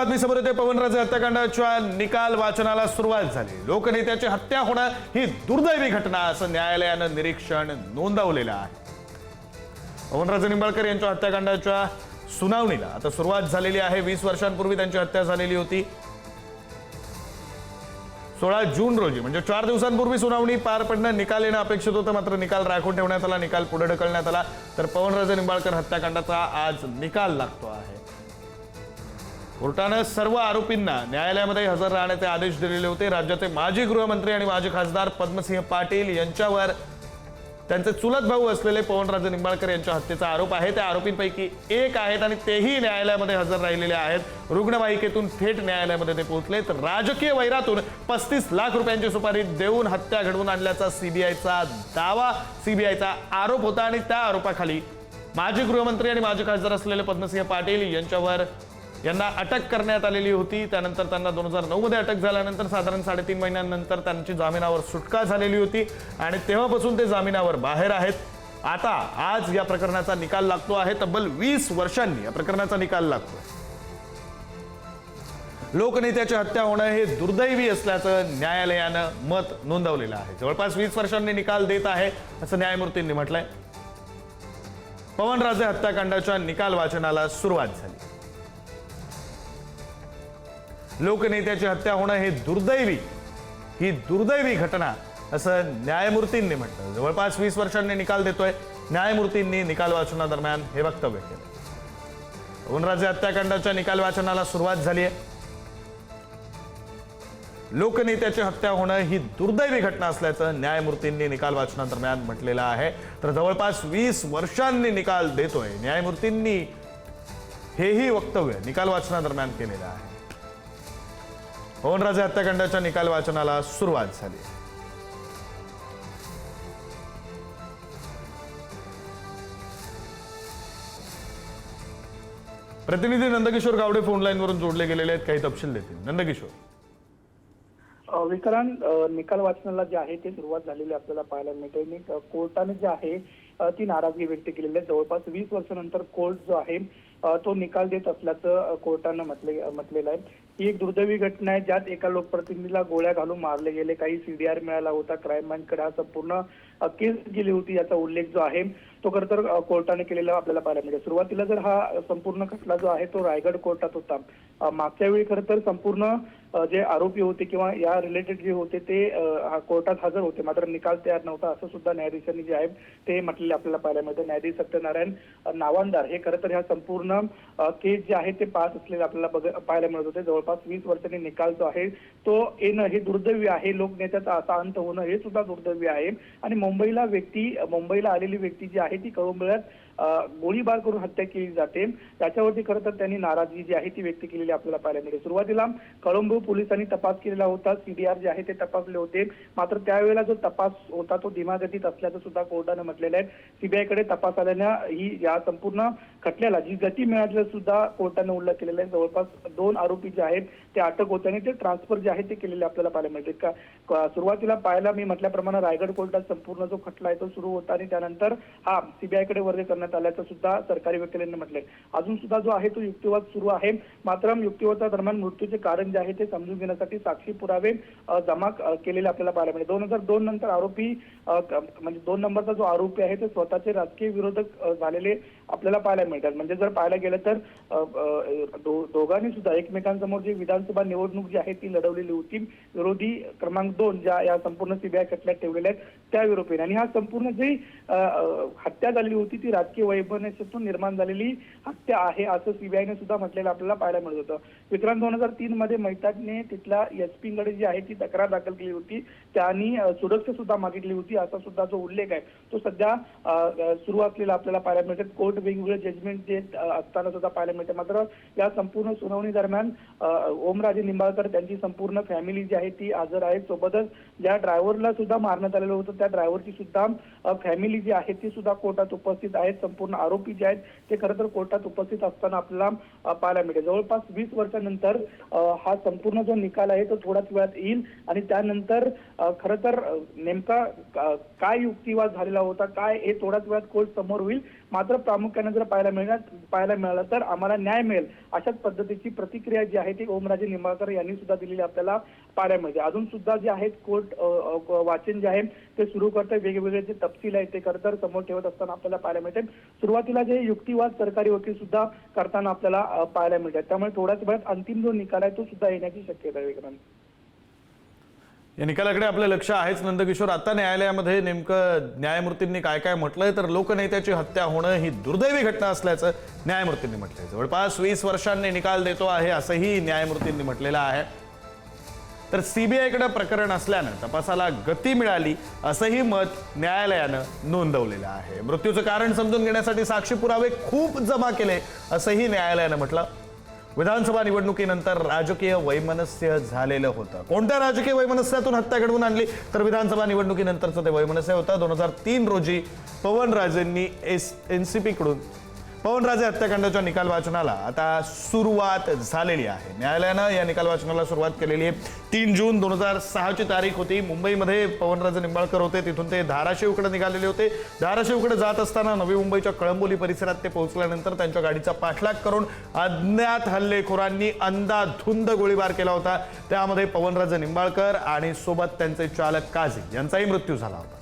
बातमी समोर येते। पवनराजे हत्याकांडाच्या निकाल वाचनाला सुरुवात झाली। लोकनेत्याची हत्या होणं ही दुर्दैवी घटना असं न्यायालयानं निरीक्षण नोंदवलेलं आहे। पवनराजे निंबाळकर यांच्या हत्याकांडाच्या सुनावणीला आता सुरुवात झालेली आहे। 20 वर्षांपूर्वी त्यांची हत्या झालेली होती। 16 जून रोजी म्हणजे 4 दिवसांपूर्वी सुनावणी पार पडणं, निकाल येणं अपेक्षित होतं, मात्र निकाल राखून ठेवण्यात आला, निकाल पुढे ढकलण्यात आला। तर पवनराजे निंबाळकर हत्याकांडाचा आज निकाल लागतो आहे। कोर्टाने सर्व आरोपींना न्यायालयामध्ये हजर राहण्याचे आदेश दिलेले होते। राज्याचे माजी गृहमंत्री आणि माजी खासदार पद्मसिंह पाटील यांच्यावर त्यांचे चुलत भाऊ असलेले पवनराजे निंबाळकर यांच्या हत्येचा आरोप आहे। त्या आरोपींपैकी एक आहेत आणि तेही न्यायालयामध्ये हजर राहिलेले आहेत। रुग्णवाहिकेतून थेट न्यायालयामध्ये ते पोहोचले। तर राजकीय वैरातून 35 लाख रुपयांची सुपारी देऊन हत्या घडवून आणल्याचा सीबीआयचा दावा, सीबीआयचा आरोप होता आणि त्या आरोपाखाली माजी गृहमंत्री आणि माजी खासदार असलेले पद्मसिंह पाटील यांना अटक करण्यात आलेली होती। त्यानंतर त्यांना 2009 मध्ये अटक झाल्यानंतर साधारण 3.5 महिन्यांनंतर त्यांची जामिनावर सुटका झालेली होती आणि तेव्हापासून ते जामिनावर बाहेर आहेत। आता आज या प्रकरणाचा निकाल लागतो आहे। तब्बल 20 वर्षांनी या प्रकरणाचा निकाल लागतो। लोकनेत्याची हत्या होणं हे दुर्दैवी असल्याचं न्यायालयानं मत नोंदवलेलं आहे। जवळपास 20 वर्षांनी निकाल देत आहे असं न्यायमूर्तींनी म्हटलंय। पवनराजे हत्याकांडाच्या निकाल वाचनाला सुरुवात झाली। लोकनेत्याची हत्या होणं हे दुर्दैवी घटना असं न्यायमूर्तींनी म्हटलं। जवळपास 20 वर्षांनी निकाल देतोय। न्यायमूर्तींनी निकाल वाचनादरम्यान हे वक्तव्य केलं। पवनराजे हत्याकांडाच्या निकाल वाचनाला सुरुवात झाली आहे। लोकनेत्याची हत्या होणं ही दुर्दैवी घटना असल्याचं न्यायमूर्तींनी निकाल वाचनादरम्यान म्हटलेलं आहे। तर जवळपास 20 वर्षांनी निकाल देतोय। न्यायमूर्तींनी हेही वक्तव्य निकाल वाचनादरम्यान केलेलं आहे। पवनराजे हत्याकांडाच्या निकाल वाचनाला सुरुवात झाली। प्रतिनिधी नंदकिशोर गावडे फोन लाईन वरून जोडले गेलेले आहेत, काही तपशील देतील। नंदकिशोर। विक्रांत, निकाल वाचनाला जे आहे ते सुरुवात झालेली आपल्याला पाहायला मिळते। कोर्टाने जे आहे ती नाराजगी व्यक्त केलेली आहे। जवळपास 20 वर्षानंतर कोर्ट जो आहे तो निकाल देत असल्याचं कोर्टानं म्हटलेलं आहे। ही एक दुर्दैवी घटना आहे ज्यात एका लोकप्रतिनिधीला गोळ्या घालून मारले गेले। काही सीडीआर मिळाला होता, क्राईम ब्रांचकडे हा संपूर्ण केस गेली होती याचा उल्लेख जो आहे तो खरं तर कोर्टाने केलेला आपल्याला पाहायला मिळेल। सुरुवातीला जर हा संपूर्ण खटला जो आहे तो रायगड कोर्टात होता। मागच्या वेळी खरं तर संपूर्ण जे आरोपी होते किंवा या रिलेटेड जे होते ते कोर्टात हजर होते, मात्र निकाल तयार नव्हता असं सुद्धा न्यायाधीशांनी जे आहे ते म्हटलेले आपल्याला पाहायला मिळतं। न्यायाधीश सत्यनारायण नावांदार हे खरं तर ह्या संपूर्ण केस जे आहे ते पास असलेले आपल्याला पाहायला मिळत होते। जवळपास 20 वर्षांनी निकाल जो आहे तो येणं हे दुर्दैवी आहे। लोकनेत्याचा असा अंत होणं हे सुद्धा दुर्दैवी आहे। आणि मुंबईला आलेली व्यक्ती जी आहे ती कळंबळ्यात गोळीबार करून हत्या केली जाते, त्याच्यावरती खरं तर त्यांनी नाराजगी जी आहे ती व्यक्त केलेली आपल्याला पाहायला मिळते। सुरुवातीला कळंब पोलिसांनी तपास केलेला होता, सीडीआर जे आहे ते तपासले होते, मात्र त्यावेळेला जो तपास होता तो धीमागतीत असल्याचं सुद्धा कोर्टाने म्हटलेलं आहे। सीबीआयकडे तपास आल्यानं ही या संपूर्ण खटल्याला जी गती मिळाल्याचं सुद्धा कोर्टाने उल्लेख केलेला आहे। जवळपास 2 आरोपी जे आहेत ते अटक होते आणि ते ट्रान्सफर जे आहे ते केलेले आपल्याला पाहायला मिळते। सुरुवातीला पाहायला मी म्हटल्याप्रमाणे रायगड कोर्टात संपूर्ण जो खटला आहे तो सुरू होता आणि त्यानंतर हा सीबीआयकडे वर्ग करण्यात आल्याचं सुद्धा सरकारी वकिलांनी म्हटलंय। अजून सुद्धा जो आहे तो युक्तिवाद सुरू आहे, मात्र युक्तिवादादरम्यान मृत्यूचे कारण जे आहे ते समजून घेण्यासाठी साक्षी पुरावे जमा केलेले आपल्याला पाहायला मिळते। 2002 नंतर आरोपी म्हणजे 2 नंबरचा जो आरोपी आहे ते स्वतःचे राजकीय विरोधक झालेले आपल्याला पाहायला मिळतात। म्हणजे जर पाहायला गेलं तर दोघांनी सुद्धा एकमेकांसमोर जी विधानसभा निवडणूक जी आहे ती लढवलेली होती, विरोधी क्रमांक 2 ज्या या संपूर्ण सीबीआय खटल्यात ठेवलेल्या आहेत त्या विरोधीने। आणि हा संपूर्ण जी हत्या झालेली होती ती राजकीय वैभवनेतून निर्माण झालेली हत्या आहे असं सीबीआयने सुद्धा म्हटलेलं आपल्याला पाहायला मिळत होतं। विक्रांत, 2003 मध्ये मेहताने तिथल्या एसपीकडे जी आहे ती तक्रार दाखल केली होती, त्यांनी सुरक्षा सुद्धा मागितली होती असा सुद्धा जो उल्लेख आहे तो सध्या सुरू असलेला आपल्याला पाहायला मिळते। कोर्ट वेगवेगळे जजमेंट जे असताना सुद्धा पाहायला मिळते। मात्र या संपूर्ण सुनावणी दरम्यान ओमराजे निंबाळकर त्यांची संपूर्ण फॅमिली जी आहे ती हजर आहे। सोबतच ज्या ड्रायव्हरला सुद्धा मारण्यात आलेलं होतं त्या ड्रायव्हरची सुद्धा फॅमिली जी आहे ती सुद्धा कोर्टात उपस्थित आहेत। संपूर्ण आरोपी जे आहेत ते खरं तर कोर्टात उपस्थित असताना आपल्याला पाहायला मिळेल। जवळपास 20 वर्षानंतर हा संपूर्ण जो निकाल आहे तो थोड्याच वेळात येईल आणि त्यानंतर खरं तर नेमका काय युक्तिवाद झालेला होता काय हे थोड्याच वेळात कोर्ट समोर होईल। मात्र प्रामुख्याने जर पाहायला मिळालं तर आम्हाला न्याय मिळेल अशाच पद्धतीची प्रतिक्रिया जी आहे ती ओमराजे निंबाळकर यांनी सुद्धा दिलेली आपल्याला पाहायला मिळते. अजून सुद्धा जे आहेत कोर्ट वाचन जे आहे ते सुरू करते, वेगवेगळे जे तपशील आहेत ते खरतर समोर ठेवत असताना आपल्याला पाहायला मिळते. सुरुवातीला जे युक्तिवाद सरकारी वकील सुद्धा करताना आपल्याला पाहायला मिळतात. त्यामुळे थोड्याच वेळात अंतिम जो निकाल आहे तो सुद्धा येण्याची शक्यता आहे. विक्रांत, या निकालाकडे आपलं लक्ष आहेच नंदकिशोर. आता न्यायालयामध्ये नेमकं न्यायमूर्तींनी काय काय म्हटलंय तर लोकनेत्याची हत्या होणं ही दुर्दैवी घटना असल्याचं न्यायमूर्तींनी म्हटलंय. जवळपास 20 वर्षांनी निकाल देतो आहे असंही न्यायमूर्तींनी म्हटलेलं आहे. तर सीबीआयकडे प्रकरण असल्यानं तपासाला गती मिळाली असंही मत न्यायालयानं नोंदवलेलं आहे. मृत्यूचं कारण समजून घेण्यासाठी साक्षी पुरावे खूप जमा केले असंही न्यायालयानं म्हटलं. विधानसभा निवडणुकीनंतर राजकीय वैमनस्य झालेलं होतं. कोणत्या राजकीय वैमनस्यातून हत्या घडवून आणली तर विधानसभा निवडणुकीनंतरचं ते वैमनस्य होतं. 2003 रोजी पवनराजेंनी एनसीपी कडून पवनराजे हत्याकांडाच्या निकाल वाचनाला आता सुरुवात झालेली आहे. न्यायालयानं या निकाल वाचनाला सुरुवात केलेली आहे. 3 जून 2006 ची तारीख होती. मुंबईमध्ये पवनराजे निंबाळकर होते, तिथून ते धाराशिवकडे निघालेले होते. धाराशिवकडे जात असताना नवी मुंबईच्या कळंबोली परिसरात ते पोहोचल्यानंतर त्यांच्या गाडीचा पाठलाग करून अज्ञात हल्लेखोरांनी अंधाधुंद गोळीबार केला होता. त्यामध्ये पवनराजे निंबाळकर आणि सोबत त्यांचे चालक काझी यांचाही मृत्यू झाला होता.